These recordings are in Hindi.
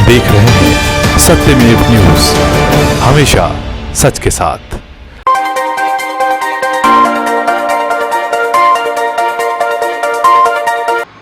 देख रहे हैं सत्यमेव न्यूज, हमेशा सच के साथ।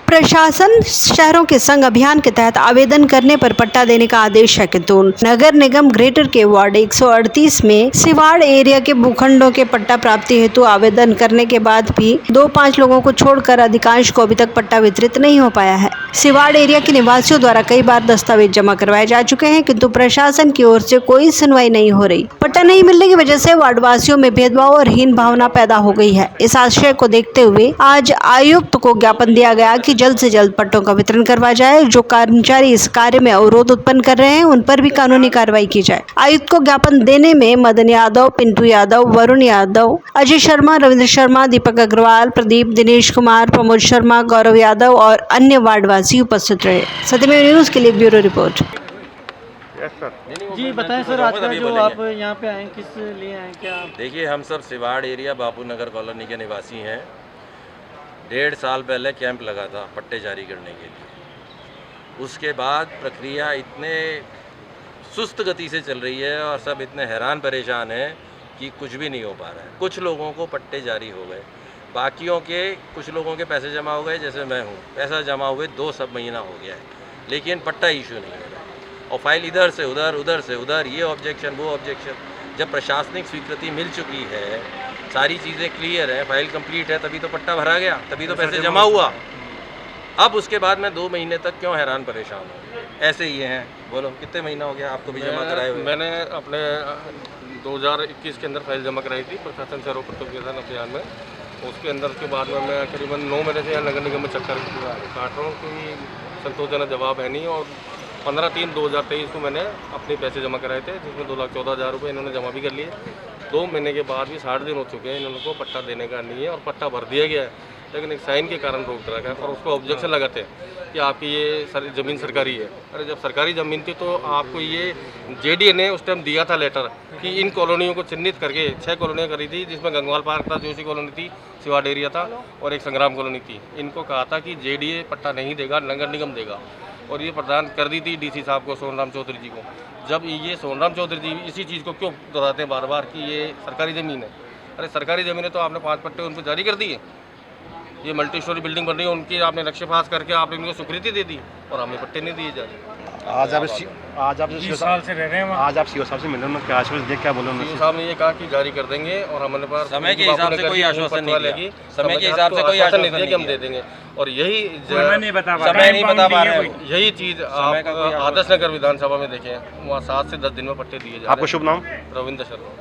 प्रशासन शहरों के संग अभियान के तहत आवेदन करने पर पट्टा देने का आदेश है, किंतु नगर निगम ग्रेटर के वार्ड 138 में सिवाड़ एरिया के भूखंडों के पट्टा प्राप्ति हेतु आवेदन करने के बाद भी 2-5 लोगों को छोड़कर अधिकांश को अभी तक पट्टा वितरित नहीं हो पाया है। सिवाड़ एरिया के निवासियों द्वारा कई बार दस्तावेज जमा करवाए जा चुके हैं, किंतु प्रशासन की ओर से कोई सुनवाई नहीं हो रही। पट्टा नहीं मिलने की वजह से वार्ड वासियों में भेदभाव और हीन भावना पैदा हो गई है। इस आशय को देखते हुए आज आयुक्त को ज्ञापन दिया गया कि जल्द से जल्द पट्टों का वितरण करवाया जाए। जो कर्मचारी इस कार्य में अवरोध उत्पन्न कर रहे हैं उन पर भी कानूनी कार्रवाई की जाए। आयुक्त को ज्ञापन देने में मदन यादव, पिंटू यादव, वरुण यादव, अजय शर्मा, रविंद्र शर्मा, दीपक अग्रवाल, प्रदीप, दिनेश कुमार, प्रमोद शर्मा, गौरव यादव और अन्य वार्डवासी उपस्थित रहे। सत्यमेव न्यूज के लिए ब्यूरो रिपोर्ट। जी बताएं सर, आज का जो आप यहाँ पे आए किस लिए आए, क्या? देखिए, हम सब सिवाड़ एरिया बापू नगर कॉलोनी के निवासी हैं। 1.5 साल पहले कैंप लगा था पट्टे जारी करने के लिए। उसके बाद प्रक्रिया इतने सुस्त गति से चल रही है और सब इतने हैरान परेशान हैं कि कुछ भी नहीं हो पा रहा है। कुछ लोगों को पट्टे जारी हो गए, बाकियों के कुछ लोगों के पैसे जमा हो गए, जैसे मैं हूँ, पैसा जमा हुए 2 सब महीना हो गया है, लेकिन पट्टा इशू नहीं हो रहा है। और फाइल इधर से उधर, उधर से उधर, ये ऑब्जेक्शन, वो ऑब्जेक्शन। जब प्रशासनिक स्वीकृति मिल चुकी है, सारी चीज़ें क्लियर है, फाइल कंप्लीट है, तभी तो पट्टा भरा गया, तभी तो पैसे जमा हुआ। अब उसके बाद मैं 2 महीने तक क्यों हैरान परेशान हूँ? ऐसे ही हैं। बोलो, कितने महीना हो गया आपको भी जमा कराए हुए? मैंने अपने 2021 के अंदर फाइल जमा कराई थी प्रशासन से आरोप प्रत्यारोप अभियान में। उसके अंदर के बाद में मैं करीबन 9 महीने से यहाँ नगर निगम में चक्कर काट रहा हूँ, कोई संतोषजनक जवाब है नहीं। और 15/3/2023 को मैंने अपने पैसे जमा कराए थे, जिसमें 2,14,000 रुपये इन्होंने जमा भी कर लिए। 2 महीने के बाद भी 60 दिन हो चुके हैं, इन लोगों को पट्टा देने का नहीं है और पट्टा भर दिया गया है, लेकिन एक साइन के कारण रोक रखा है। और उसको ऑब्जेक्शन लगाते हैं कि आपकी ये ज़मीन सरकारी है। अरे जब सरकारी ज़मीन थी तो आपको ये जेडीए ने उस टाइम दिया था लेटर कि इन कॉलोनियों को चिन्हित करके 6 कॉलोनियाँ करी थी, जिसमें गंगवाल पार्क था, जोशी कॉलोनी थी, सिवाड़ एरिया था और एक संग्राम कॉलोनी थी। इनको कहा था कि जेडीए पट्टा नहीं देगा, नगर निगम देगा, और ये प्रदान कर दी थी डीसी साहब को, सोनराम चौधरी जी को। जब ये सोनराम चौधरी जी इसी चीज़ को क्यों दोहराते हैं बार बार कि ये सरकारी ज़मीन है? अरे सरकारी ज़मीन है तो आपने 5 पट्टे उनको जारी कर दिए। ये मल्टी स्टोरी बिल्डिंग बन रही है, उनकी आपने नक्शे पास करके आपने इनको स्वीकृति दे दी और हमें पट्टे नहीं दिए जा रहे। आज आप 20 साल से रह रहे हैं, आज आप सीओ साहब से मिले, उन्होंने क्या आश्वासन दिया, क्या बोले उन्होंने? सीओ साहब ने ये कहा कि जारी कर देंगे और हमारे पास समय के हिसाब से कोई आश्वासन नहीं दिया। समय के हिसाब से कोई आश्वासन नहीं दिया कि हम दे देंगे। और यही समय नहीं बता पा रहे हैं। यही चीज़ आप आदर्श नगर विधानसभा में देखें, वहाँ 7 से 10 दिन में पट्टे दिए जा। आपको शुभ नाम? रविंद्र शर्मा।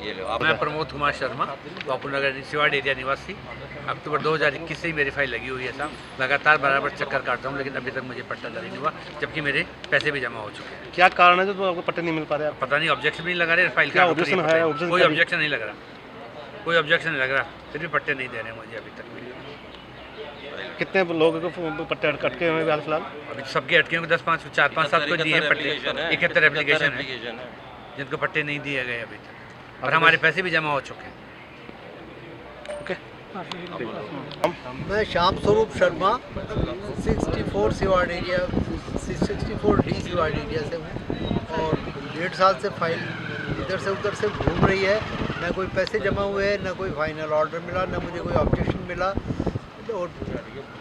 ये लो, मैं प्रमोद कुमार शर्मा, बापू नगर सिवाड़ एरिया निवासी। अक्टूबर 2021 से ही मेरी फाइल लगी हुई है साहब। लगातार बराबर चक्कर काटता हूँ, लेकिन अभी तक मुझे पट्टा जारी नहीं हुआ, जबकि मेरे पैसे भी जमा हो चुके हैं। क्या कारण है जो आपको पट्टे नहीं मिल पा रहे? पता नहीं, ऑब्जेक्शन भी नहीं लगा रहे फाइल का। ऑब्जेक्शन है? कोई ऑब्जेक्शन नहीं लग रहा, कोई ऑब्जेक्शन नहीं लग रहा, फिर भी पट्टे नहीं दे रहे मुझे अभी तक। कितने लोगों को पट्टे अटके हुए हैं फिलहाल? अभी सबके अटके हुए 10-5, 4-5, 7 को दिए पट्टे। 71 एप्लीकेशन है जिनको पट्टे नहीं दिए गए अभी तक, और हमारे पैसे भी जमा हो चुके हैं। मैं Shyam Swaroop Sharma 64 Siwar area 64D Siwar area से हूँ और 1.5 साल से फाइल इधर से उधर से घूम रही है। न कोई पैसे जमा हुए हैं, न कोई फाइनल ऑर्डर मिला, न मुझे कोई ऑब्जेक्शन मिला, और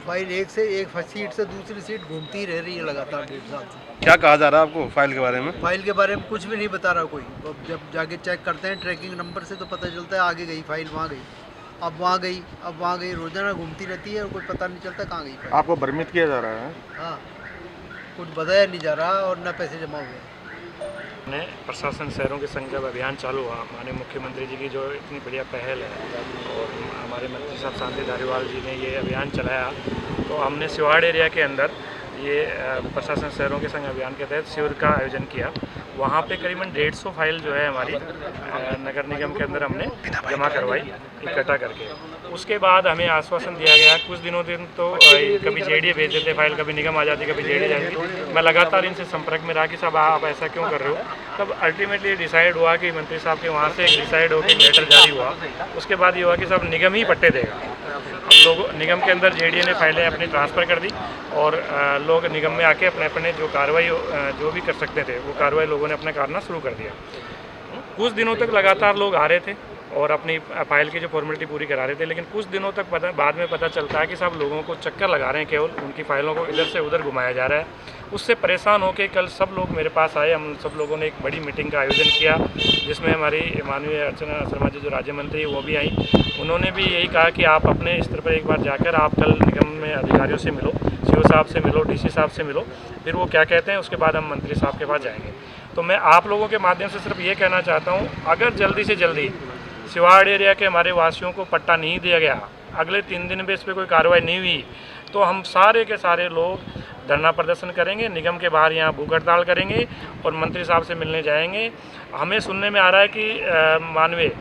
फाइल एक सीट से दूसरी सीट घूमती रह रही है लगातार 1.5 साल से। क्या कहा जा रहा है आपको फाइल के बारे में? फाइल के बारे में कुछ भी नहीं बता रहा कोई। अब जब जाके चेक करते हैं ट्रैकिंग नंबर से तो पता चलता है आगे गई फाइल, वहाँ गई, अब वहाँ गई, अब वहाँ गई, रोजाना घूमती रहती है और कोई पता नहीं चलता कहाँ गई फाइल। आपको भ्रमित किया जा रहा है? हाँ, कुछ बताया नहीं जा रहा और न पैसे जमा हुए। ने प्रशासन शहरों के संग जब अभियान चालू हुआ, माननीय मुख्यमंत्री जी की जो इतनी बढ़िया पहल है और हमारे मंत्री साहब शांति धारीवाल जी ने ये अभियान चलाया, तो हमने सिवाड़ एरिया के अंदर ये प्रशासन शहरों के संग अभियान के तहत शिविर का आयोजन किया वहाँ पे करीबन 150 फाइल जो है हमारी नगर निगम के अंदर हमने जमा करवाई इकट्ठा करके। उसके बाद हमें आश्वासन दिया गया कुछ दिनों दिन तो कभी जेडीए भेज देते फाइल, कभी निगम आ जाती, कभी जेडीए जाती। मैं लगातार इनसे संपर्क में रहा कि साहब आप ऐसा क्यों कर रहे हो। तब अल्टीमेटली डिसाइड हुआ कि मंत्री साहब के वहाँ से डिसाइड होकर लेटर जारी हुआ। उसके बाद ये हुआ कि साहब निगम ही पट्टे देगा। लोगों निगम के अंदर जेडीए ने फाइलें अपनी ट्रांसफ़र कर दी और लोग निगम में आके अपने अपने जो कार्रवाई जो भी कर सकते थे वो कार्रवाई लोगों ने अपना करना शुरू कर दिया। कुछ दिनों तक लगातार लोग आ रहे थे और अपनी फाइल की जो फॉर्मेलिटी पूरी करा रहे थे, लेकिन कुछ दिनों तक बाद में पता चलता है कि सब लोगों को चक्कर लगा रहे हैं, केवल उनकी फाइलों को इधर से उधर घुमाया जा रहा है। उससे परेशान होकर कल सब लोग मेरे पास आए। हम सब लोगों ने एक बड़ी मीटिंग का आयोजन किया जिसमें हमारी माननीय अर्चना शर्मा जी जो राज्य मंत्री वो भी आई। उन्होंने भी यही कहा कि आप अपने स्तर पर एक बार जाकर आप कल निगम में अधिकारियों से मिलो, सीओ साहब से मिलो, डीसी साहब से मिलो, फिर वो क्या कहते हैं उसके बाद हम मंत्री साहब के पास जाएंगे। तो मैं आप लोगों के माध्यम से सिर्फ ये कहना चाहता हूँ, अगर जल्दी से जल्दी सिवाड़ एरिया के हमारे वासियों को पट्टा नहीं दिया गया, अगले 3 दिन में इस पर कोई कार्रवाई नहीं हुई, तो हम सारे के सारे लोग धरना प्रदर्शन करेंगे, निगम के बाहर यहाँ भूख हड़ताल करेंगे और मंत्री साहब से मिलने जाएंगे। हमें सुनने में आ रहा है कि माननीय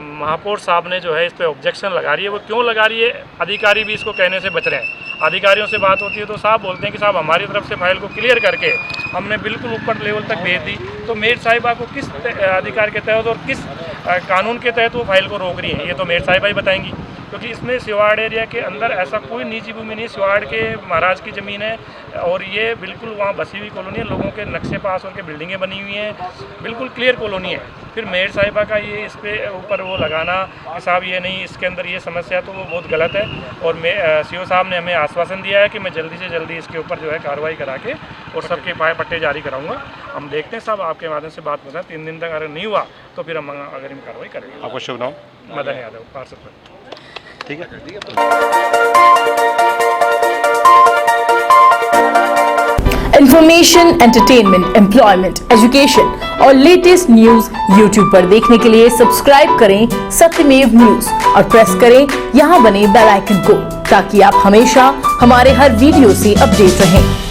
महापौर साहब ने जो है इस पर ऑब्जेक्शन लगा रही है। वो क्यों लगा रही है, अधिकारी भी इसको कहने से बच रहे हैं। अधिकारियों से बात होती है तो साहब बोलते हैं कि साहब हमारी तरफ से फाइल को क्लियर करके हमने बिल्कुल ऊपर लेवल तक भेज दी, तो मेयर साहिबा को किस अधिकार के तहत और किस कानून के तहत वो फाइल को रोक रही है, ये तो मेयर साहिबा ही बताएंगी। क्योंकि इसमें सिवाड़ एरिया के अंदर ऐसा कोई निजी भूमि नहीं, सिवाड़ के महाराज की ज़मीन है और ये बिल्कुल वहाँ बसी हुई कॉलोनी है, लोगों के नक्शे पास होकर बिल्डिंगें बनी हुई हैं, बिल्कुल क्लियर कॉलोनी है। फिर मेयर साहिबा का ये इस पे ऊपर वो लगाना कि साहब ये नहीं, इसके अंदर ये समस्या, तो वो बहुत गलत है। और सीओ साहब ने हमें आश्वासन दिया है कि मैं जल्दी से जल्दी इसके ऊपर जो है कार्रवाई करा के और सबके पट्टे जारी कराऊंगा। हम देखते हैं साहब, आपके माध्यम से बात बताएं, 3 दिन तक अगर नहीं हुआ तो फिर हम अगर कार्रवाई करेंगे। आपको शुभ नाम? मदन यादव, पार्षद। ठीक है। इंफॉर्मेशन, एंटरटेनमेंट, एम्प्लॉयमेंट, एजुकेशन और लेटेस्ट न्यूज यूट्यूब पर देखने के लिए सब्सक्राइब करें सत्यमेव न्यूज और प्रेस करें यहाँ बने बेल आइकन को, ताकि आप हमेशा हमारे हर वीडियो से अपडेट रहें।